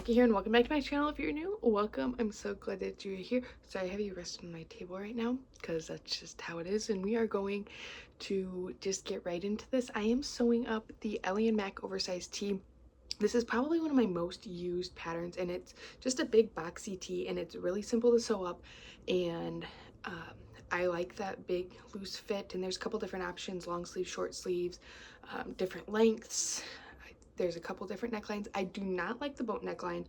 Jackie here, and welcome back to my channel. If you're new, welcome. I'm so glad that you're here. Sorry, I have you resting on my table right now because that's just how it is, and we are going to just get right into this. I am sewing up the Ellie and Mac oversized tee. This is probably one of my most used patterns, and it's just a big boxy tee, and it's really simple to sew up, and I like that big loose fit. And there's a couple different options: long sleeves, short sleeves, different lengths. There's a couple different necklines. I do not like the boat neckline.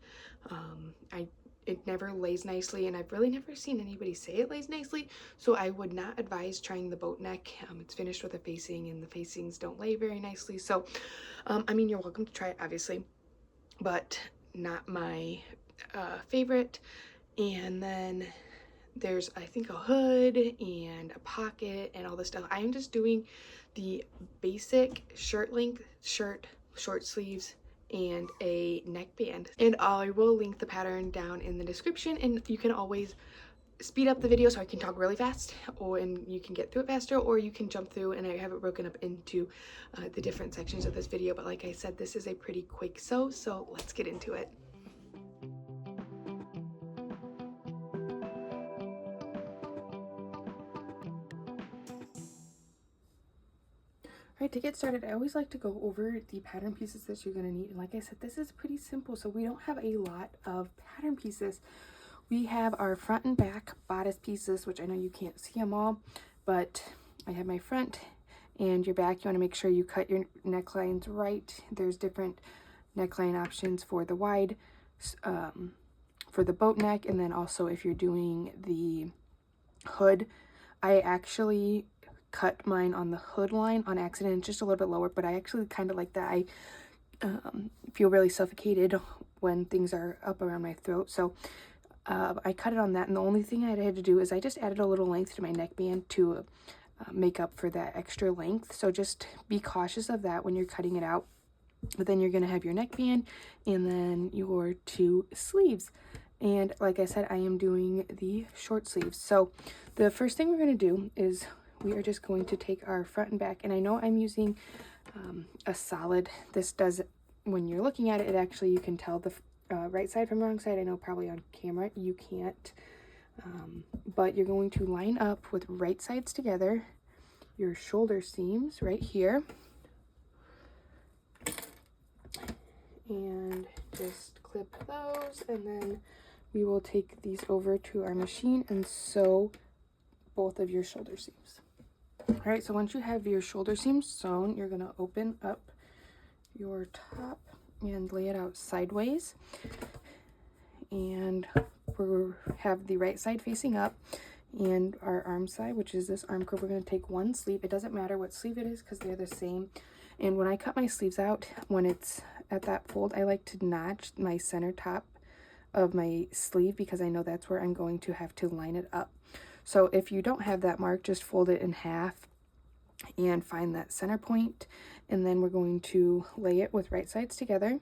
It never lays nicely, and I've really never seen anybody say it lays nicely, so I would not advise trying the boat neck. It's finished with a facing, and the facings don't lay very nicely. So I mean, you're welcome to try it, obviously, but not my favorite. And then there's, I think, a hood and a pocket and all this stuff. I am just doing the basic shirt length shirt, short sleeves, and a neckband. And I will link the pattern down in the description, and you can always speed up the video so I can talk really fast, and you can get through it faster, or you can jump through, and I have it broken up into the different sections of this video. But like I said, this is a pretty quick sew, so let's get into it. Alright, to get started, I always like to go over the pattern pieces that you're going to need. And like I said, this is pretty simple, so we don't have a lot of pattern pieces. We have our front and back bodice pieces, which I know you can't see them all, but I have my front and your back. You want to make sure you cut your necklines right. There's different neckline options for the wide, for the boat neck, and then also if you're doing the hood. I actually cut mine on the hood line on accident, just a little bit lower, but I actually kind of like that. I feel really suffocated when things are up around my throat, so I cut it on that. And the only thing I had to do is I just added a little length to my neckband to make up for that extra length. So just be cautious of that when you're cutting it out. But then you're going to have your neckband and then your two sleeves. And like I said, I am doing the short sleeves. So the first thing we're going to do is we are just going to take our front and back. And I know I'm using a solid. This does, when you're looking at it, actually you can tell the right side from wrong side. I know probably on camera you can't. But you're going to line up with right sides together, your shoulder seams right here. And just clip those, and then we will take these over to our machine and sew both of your shoulder seams. All right, so once you have your shoulder seams sewn, you're going to open up your top and lay it out sideways, and we have the right side facing up, and our arm side, which is this arm curve, we're going to take one sleeve. It doesn't matter what sleeve it is because they're the same. And when I cut my sleeves out, when it's at that fold, I like to notch my center top of my sleeve because I know that's where I'm going to have to line it up. So if you don't have that mark, just fold it in half and find that center point, and then we're going to lay it with right sides together,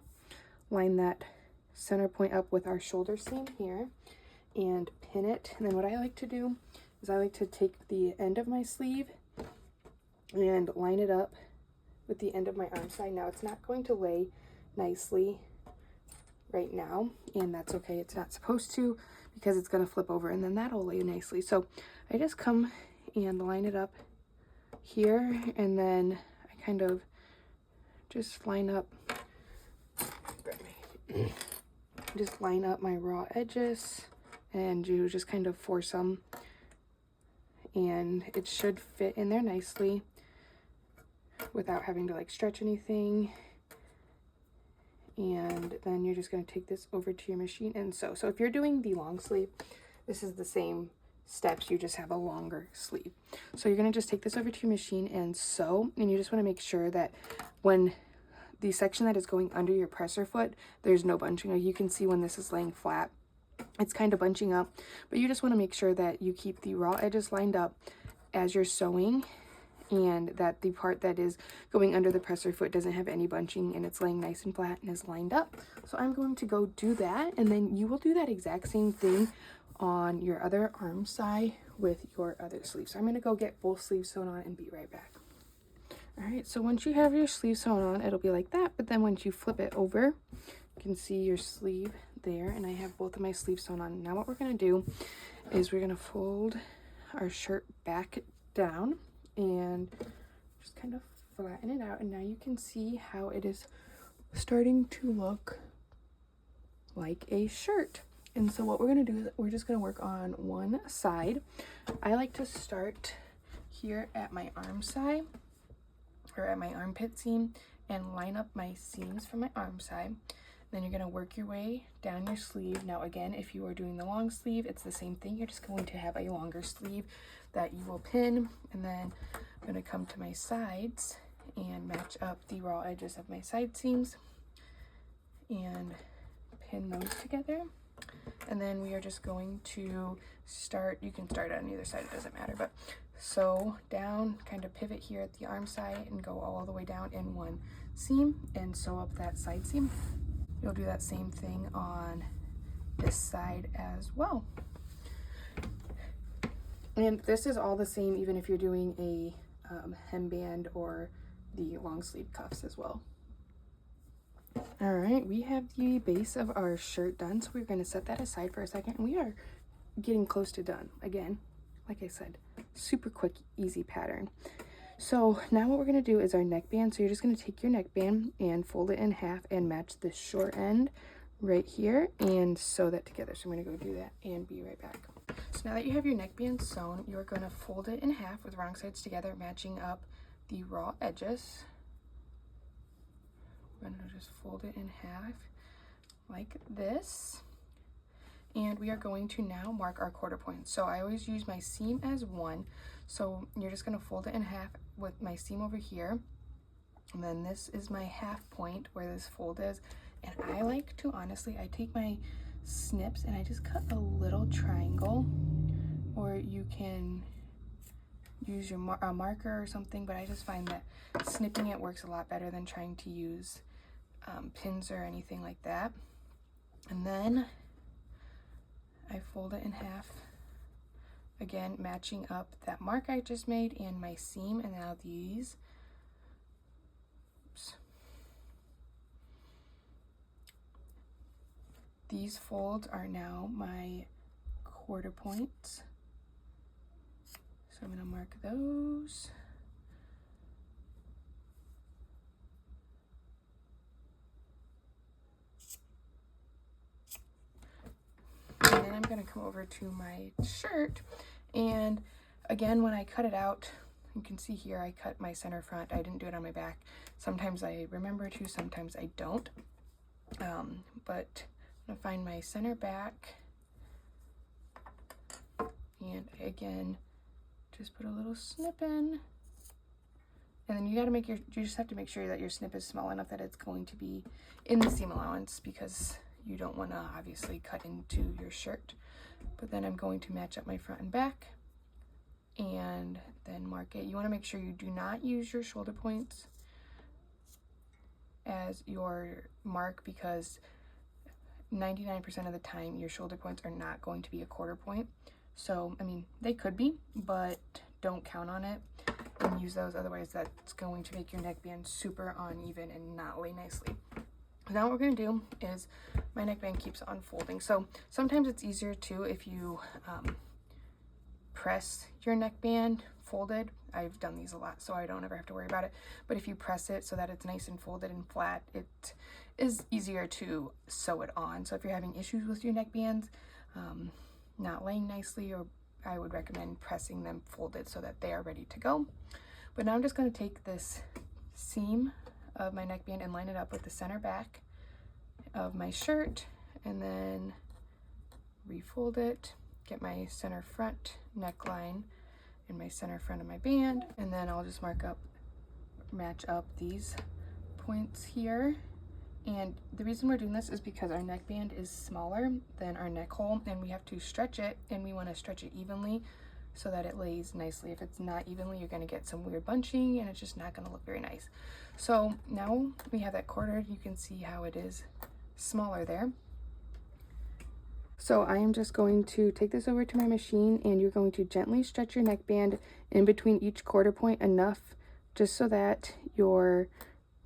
line that center point up with our shoulder seam here, and pin it. And then what I like to do is I like to take the end of my sleeve and line it up with the end of my arm side. Now it's not going to lay nicely right now, and that's okay. It's not supposed to because it's going to flip over, and then that'll lay nicely. So I just come and line it up here, and then I kind of just line up just line up my raw edges, and you just kind of force them, and it should fit in there nicely without having to like stretch anything. And then you're just going to take this over to your machine and sew. So if you're doing the long sleeve, this is the same steps, you just have a longer sleeve. So you're going to just take this over to your machine and sew, and you just want to make sure that when the section that is going under your presser foot, there's no bunching. Like you can see when this is laying flat, it's kind of bunching up, but you just want to make sure that you keep the raw edges lined up as you're sewing, and that the part that is going under the presser foot doesn't have any bunching, and it's laying nice and flat and is lined up. So I'm going to go do that, and then you will do that exact same thing on your other arm side with your other sleeve. So I'm going to go get both sleeves sewn on and be right back. All right, so once you have your sleeve sewn on, it'll be like that, but then once you flip it over, you can see your sleeve there, and I have both of my sleeves sewn on. Now what we're going to do is we're going to fold our shirt back down and just kind of flatten it out, and now you can see how it is starting to look like a shirt. And so what we're going to do is we're just going to work on one side. I like to start here at my arm side, or at my armpit seam, and line up my seams from my arm side. Then you're going to work your way down your sleeve. Now again, if you are doing the long sleeve, it's the same thing. You're just going to have a longer sleeve that you will pin, and then I'm going to come to my sides and match up the raw edges of my side seams and pin those together. And then we are just going to start, you can start on either side, it doesn't matter, but sew down, kind of pivot here at the arm side and go all the way down in one seam and sew up that side seam. You'll do that same thing on this side as well. And this is all the same even if you're doing a hemband or the long sleeve cuffs as well. All right, we have the base of our shirt done, so we're going to set that aside for a second, and we are getting close to done. Again, like I said, super quick, easy pattern. So now what we're going to do is our neckband. So you're just going to take your neckband and fold it in half and match the short end right here and sew that together. So I'm going to go do that and be right back. So now that you have your neckband sewn, you're going to fold it in half with wrong sides together, matching up the raw edges. We're going to just fold it in half like this. And we are going to now mark our quarter points. So I always use my seam as 1. So you're just going to fold it in half with my seam over here. And then this is my half point where this fold is. And I like to, honestly, I take my snips and I just cut a little triangle. Or you can use your marker or something, but I just find that snipping it works a lot better than trying to use pins or anything like that. And then I fold it in half, again matching up that mark I just made and my seam. And now these folds are now my quarter points, so I'm going to mark those. And then I'm going to come over to my shirt, and again, when I cut it out, you can see here I cut my center front. I didn't do it on my back. Sometimes I remember to, sometimes I don't. But I'm going to find my center back, and again, just put a little snip in. And then you just have to make sure that your snip is small enough that it's going to be in the seam allowance, because you don't want to obviously cut into your shirt. But then I'm going to match up my front and back and then mark it. You want to make sure you do not use your shoulder points as your mark, because 99% of the time your shoulder points are not going to be a quarter point. So, I mean, they could be, but don't count on it and use those. Otherwise, that's going to make your neckband super uneven and not lay nicely. Now what we're going to do is my neckband keeps unfolding. So sometimes it's easier too if you press your neckband folded. I've done these a lot, so I don't ever have to worry about it. But if you press it so that it's nice and folded and flat, it is easier to sew it on. So if you're having issues with your neckbands not laying nicely, or I would recommend pressing them folded so that they are ready to go. But now I'm just going to take this seam of my neckband and line it up with the center back of my shirt, and then refold it, get my center front neckline and my center front of my band, and then I'll just match up these points here. And the reason we're doing this is because our neckband is smaller than our neck hole, and we have to stretch it, and we want to stretch it evenly so that it lays nicely. If it's not evenly, you're going to get some weird bunching and it's just not going to look very nice. So now we have that quartered. You can see how it is smaller there. So I am just going to take this over to my machine, and you're going to gently stretch your neckband in between each quarter point enough just so that your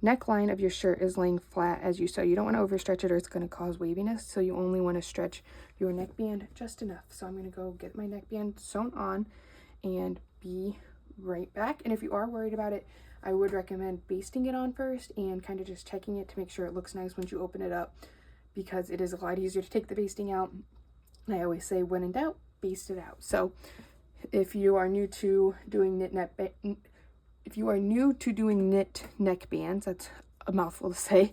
neckline of your shirt is laying flat as you sew. You don't want to overstretch it or it's going to cause waviness, so you only want to stretch your neckband just enough. So I'm going to go get my neckband sewn on and be right back. And if you are worried about it, I would recommend basting it on first and kind of just checking it to make sure it looks nice once you open it up, because it is a lot easier to take the basting out. And I always say, when in doubt, baste it out. So if you are new to doing knit neckbands, that's a mouthful to say,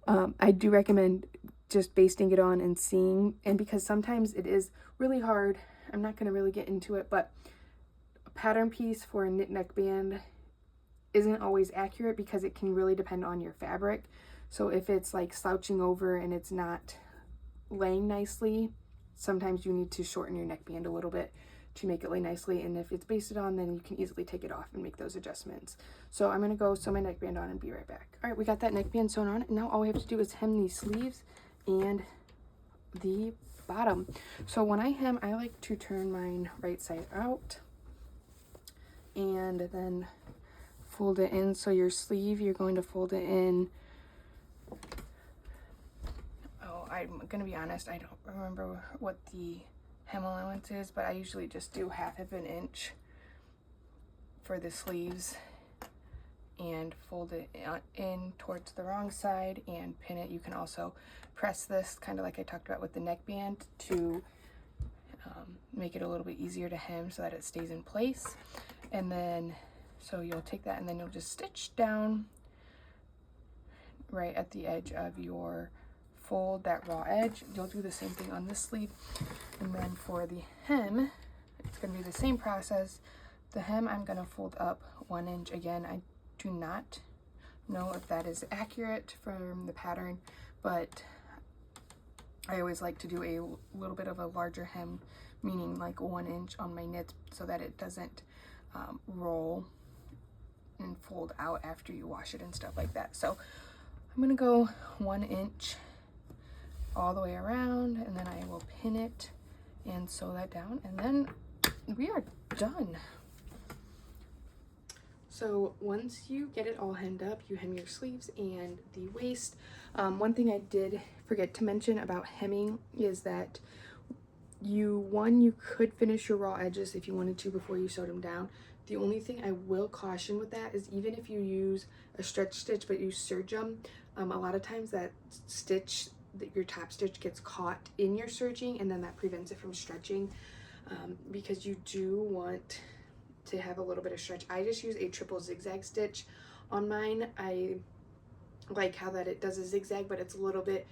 I do recommend just basting it on and seeing. And because sometimes it is really hard, I'm not going to really get into it, but a pattern piece for a knit neckband isn't always accurate because it can really depend on your fabric. So if it's like slouching over and it's not laying nicely, sometimes you need to shorten your neckband a little bit to make it lay nicely. And if it's basted on, then you can easily take it off and make those adjustments. So I'm going to go sew my neckband on and be right back. All right, we got that neckband sewn on, and now all we have to do is hem these sleeves and the bottom. So when I hem, I like to turn mine right side out and then fold it in. So your sleeve, you're going to fold it in. Oh, I'm gonna be honest, I don't remember what the hem allowance is, but I usually just do 1/2 inch for the sleeves and fold it in towards the wrong side and pin it. You can also press this, kind of like I talked about with the neckband, to make it a little bit easier to hem so that it stays in place. And then, so you'll take that and then you'll just stitch down right at the edge of your fold, that raw edge. You'll do the same thing on this sleeve. And then for the hem, it's going to be the same process. The hem, I'm going to fold up 1 inch. Again, I do not know if that is accurate from the pattern, but I always like to do a little bit of a larger hem, meaning like 1 inch on my knits, so that it doesn't roll and fold out after you wash it and stuff like that. So I'm gonna go 1 inch all the way around, and then I will pin it and sew that down, and then we are done. So once you get it all hemmed up, you hem your sleeves and the waist. One thing I did forget to mention about hemming is that you could finish your raw edges if you wanted to before you sewed them down. The only thing I will caution with that is, even if you use a stretch stitch but you serge them, a lot of times that stitch, your top stitch, gets caught in your serging, and then that prevents it from stretching, because you do want to have a little bit of stretch. I just use a triple zigzag stitch on mine. I like how that it does a zigzag, but it's a little bit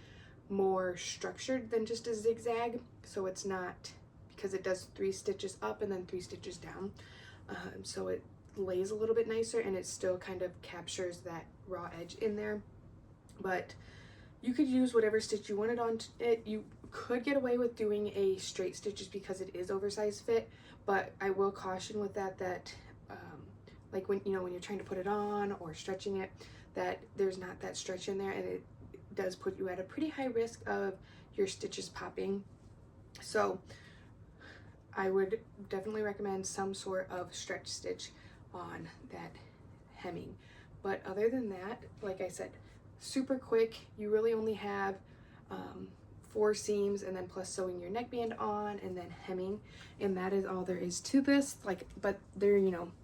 more structured than just a zigzag, so it's not, because it does 3 stitches up and then 3 stitches down, so it lays a little bit nicer, and it still kind of captures that raw edge in there. But you could use whatever stitch you wanted on it. You could get away with doing a straight stitch just because it is oversized fit, but I will caution with that like when you're trying to put it on or stretching it, that there's not that stretch in there, and it does put you at a pretty high risk of your stitches popping. So I would definitely recommend some sort of stretch stitch on that hemming. But other than that, like I said, super quick. You really only have 4 seams, and then plus sewing your neckband on and then hemming, and that is all there is to this. But there,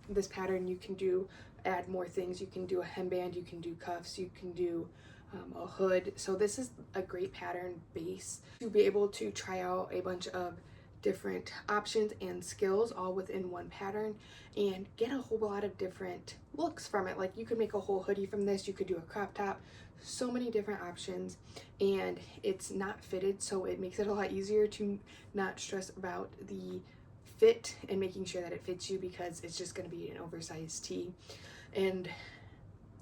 this pattern, you can add more things. You can do a hemband, you can do cuffs, you can do a hood. So this is a great pattern base to be able to try out a bunch of different options and skills all within one pattern and get a whole lot of different looks from it. Like, you could make a whole hoodie from this, you could do a crop top, so many different options, and it's not fitted, so it makes it a lot easier to not stress about the fit and making sure that it fits you, because it's just going to be an oversized tee, and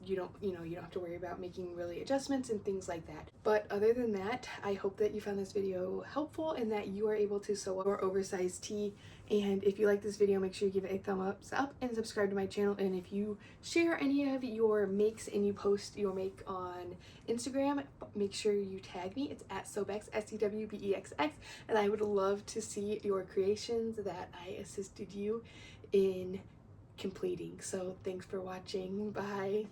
you don't have to worry about making really adjustments and things like that. But other than that, I hope that you found this video helpful and that you are able to sew your oversized tee. And if you like this video, make sure you give it a thumbs up and subscribe to my channel. And if you share any of your makes and you post your make on Instagram, make sure you tag me. It's at Sewbexx, SEWBEXX, and I would love to see your creations that I assisted you in completing. So thanks for watching. Bye.